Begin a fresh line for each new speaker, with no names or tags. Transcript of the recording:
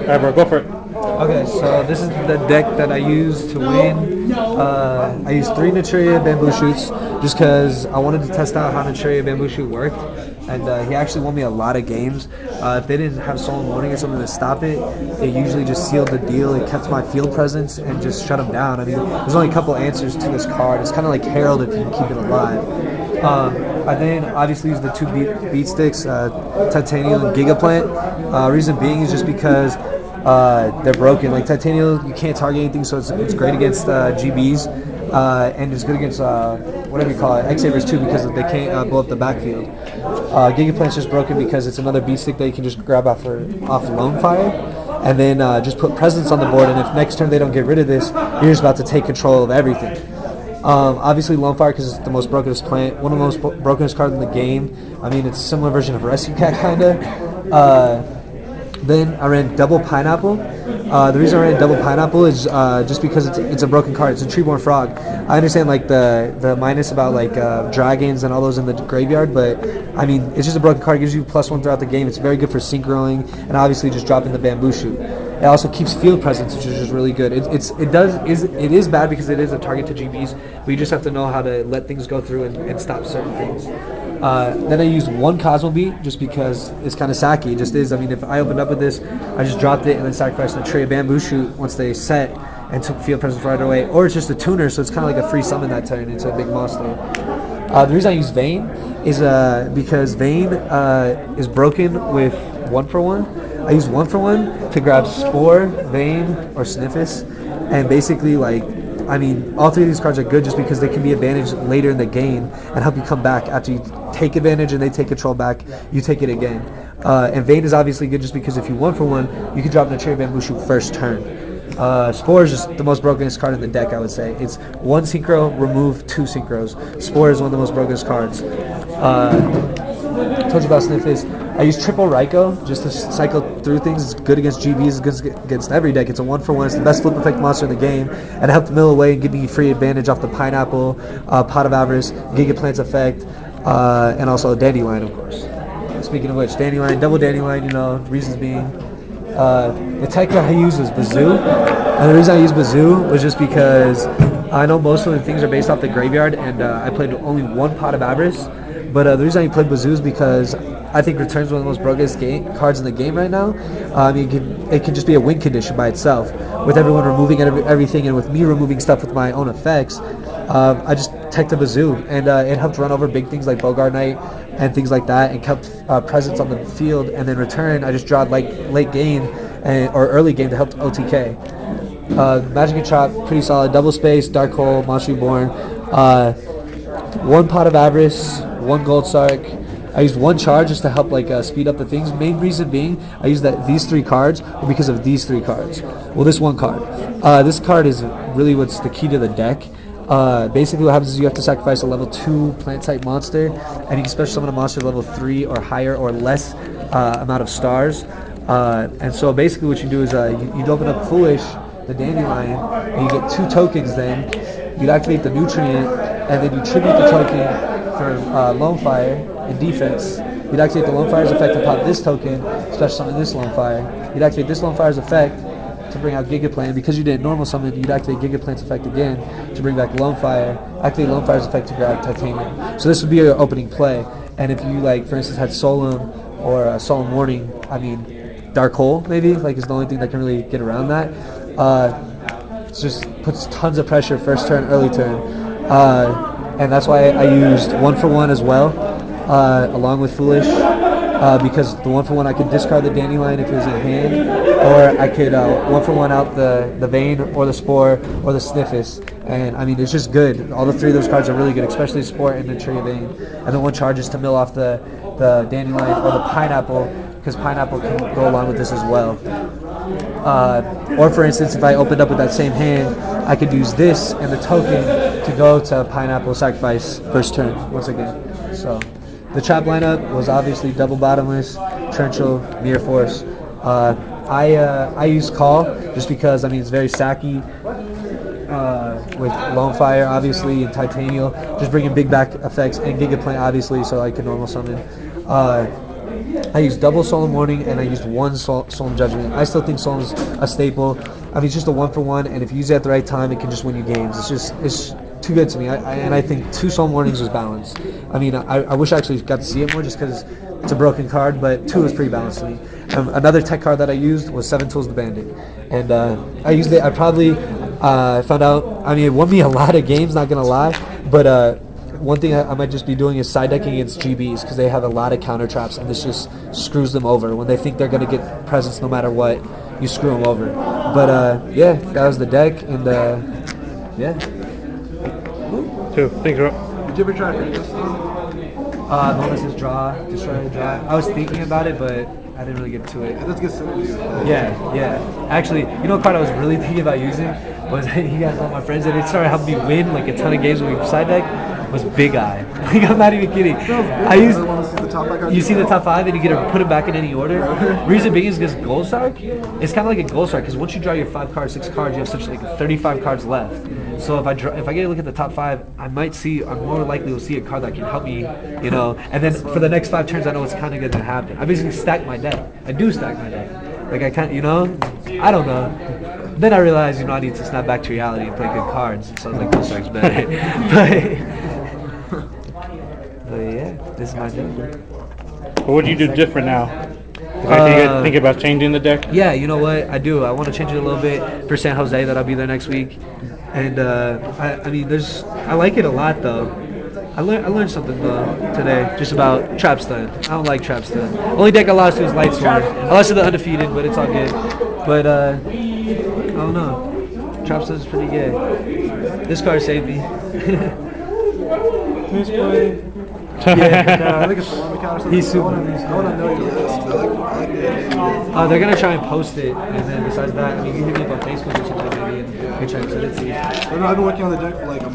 Alright, bro, go for it.
Okay, so this is the deck that I use to win. I use 3 Naturia bamboo shoots just because I wanted to test out how Naturia bamboo shoot worked. And he actually won me a lot of games. If they didn't have Soul Warning or something to stop it, it usually just sealed the deal. It kept my field presence and just shut him down. I mean, there's only a couple answers to this card. It's kind of like Herald if you can keep it alive. I then obviously use the 2 beat sticks, Titanium and Gigaplant. Reason being is just because they're broken. Like Titanium, you can't target anything, so it's great against GBs, and it's good against whatever you call it, X-Sabers too, because they can't blow up the backfield. Gigaplant's just broken because it's another beat stick that you can just grab off Lone Fire, and then just put presence on the board. And if next turn they don't get rid of this, you're just about to take control of everything. Obviously Lone Fire because it's the most brokenest plant, one of the most brokenest cards in the game. I mean, it's a similar version of Rescue Cat, kinda. Then I ran double Pineapple. The reason I ran double Pineapple is just because it's a broken card. It's a Treeborn Frog. I understand like the minus about like dragons and all those in the graveyard, but I mean it's just a broken card. It gives you +1 throughout the game. It's very good for synchroing and obviously just dropping the bamboo shoot. It also keeps field presence, which is just really good. It is bad because it is a target to GBs, but you just have to know how to let things go through and stop certain things. Then I used 1 Cosmo Beat just because it's kind of sacky. It just is. I mean, if I opened up with this, I just dropped it and then sacrificed the Naturia bamboo shoot once they set and took field presence right away. Or it's just a tuner, so it's kind of like a free summon that turn. It's a big monster. The reason I use Vayne is because Vayne is broken with 1-for-1. I use 1-for-1 to grab Spore, Vayne, or Sniffus, and basically like. I mean, all 3 of these cards are good just because they can be advantage later in the game and help you come back after you take advantage and they take control back, you take it again. And Vayne is obviously good just because if you 1-for-1, you can drop Naturia Bamboo Shoot first turn. Spore is just the most brokenest card in the deck, I would say. It's 1 Synchro, remove 2 Synchros. Spore is one of the most brokenest cards. Told you about Sniffus. I use triple Raikou just to cycle through things. It's good against GBs, it's good against every deck. It's a 1-for-1. It's the best flip effect monster in the game, and it helped mill away and give me free advantage off the Pineapple, Pot of Avarice, Gigaplant's effect, and also Dandelion, of course. Speaking of which, Dandelion, double Dandelion, you know, reasons being. The tech that I use is Bazoo, and the reason I use Bazoo was just because I know most of the things are based off the graveyard, and I played only 1 Pot of Avarice. But the reason I played Bazoo is because I think Return's one of the most brokenest cards in the game right now. I mean, it can just be a win condition by itself. With everyone removing everything and with me removing stuff with my own effects, I just teched a Bazoo. And it helped run over big things like Bogart Knight and things like that and kept presence on the field. And then Return, I just drawed like late game or early game to help OTK. Magic and Chop, pretty solid. Double Space, Dark Hole, Monster Reborn. 1 Pot of Avarice, 1 Gold Sark. I used 1 charge just to help like speed up the things. Main reason being I used these 3 cards were because of these 3 cards. Well, this 1 card. This card is really what's the key to the deck. Basically what happens is you have to sacrifice a level 2 plant type monster, and you can special summon a monster level 3 or higher or less amount of stars. And so basically what you do is you'd open up Foolish, the Dandelion, and you get 2 tokens then. You'd activate the Nutrient, and then you tribute the token for Lone Fire in defense. You'd activate the Lone Fire's effect to pop this token, special summon this Lone Fire. You'd activate this Lone Fire's effect to bring out Gigaplant. Because you didn't normal summon, you'd activate Gigaplant's effect again to bring back Lone Fire. Activate Lone Fire's effect to grab Titanium. So this would be your opening play. And if you, like, for instance, had Solemn or Solemn Warning, I mean, Dark Hole maybe, like, is the only thing that can really get around that. It just puts tons of pressure first turn, early turn. And that's why I used 1-for-1 as well, along with Foolish, because the 1-for-1 I could discard the Dandelion if it was in hand, or I could 1-for-1 out the Vayne or the Spore or the Sniffus. And I mean, it's just good. All the 3 of those cards are really good, especially Spore and the Naturia Vayne. And then 1 charges to mill off the Dandelion or the Pineapple, because Pineapple can go along with this as well. Or for instance, if I opened up with that same hand, I could use this and the token to go to Pineapple, sacrifice first turn once again. So the trap lineup was obviously double bottomless, torrential, mirror force. I use Call just because I mean it's very sacky with Lone Fire obviously and Titanium, just bringing big back effects, and Gigaplant obviously so I can normal summon. I used double Solemn Warning, and I used one Solemn Judgment. I still think Solemn's a staple. I mean, it's just a 1-for-1, and if you use it at the right time, it can just win you games. It's too good to me. And I think 2 Solemn Warnings was balanced. I mean, I wish I actually got to see it more just because it's a broken card, but 2 was pretty balanced to me. Another tech card that I used was 7 Tools the Bandit. And I used it, I probably found out, I mean, it won me a lot of games, not going to lie, but one thing I might just be doing is side decking against GBs because they have a lot of counter traps, and this just screws them over. When they think they're going to get presents no matter what, you screw them over. But yeah, that was the deck, and yeah.
2. Thanks, bro.
Did you ever try to this?
The one that says draw, destroy, draw. I was thinking about it, but I didn't really get to it.
It does get silly.
Yeah. Actually, you know what card I was really thinking about using was you guys, all my friends, and it started helping me win like a ton of games when we side deck. Was Big Eye. Like, I'm not even kidding. I used. You see the top 5 and you get to put it back in any order. Reason being is because Gold Star, it's kind of like a Gold Star because once you draw your 5 cards, 6 cards, you have such like 35 cards left. So if I get a look at the top 5, I'm more likely to see a card that can help me, you know. And then for the next 5 turns, I know what's kind of going to happen. I basically stack my deck. I do stack my deck. Like I can't, you know. I don't know. Then I realized, you know, I need to snap back to reality and play good cards. So I was like, Gold Star's better. But yeah, this is my deck.
What would you do different now? You think about changing the deck?
Yeah, you know what? I do. I want to change it a little bit for San Jose, that I'll be there next week. And I mean, I like it a lot though. I learned something though today, just about Trap Stud. I don't like Trap Stud. Only deck I lost to is Light Sword. I lost to the Undefeated, but it's all good. But I don't know. Trap Stud is pretty good. This card saved me.
Yeah, I think it's the one account or something.
He's super.
I want to know your list. I like
They're gonna try and post it, and then besides that, I mean, you hit me up on Facebook or something maybe, and we try and send it to you.
I've been working on the deck for like a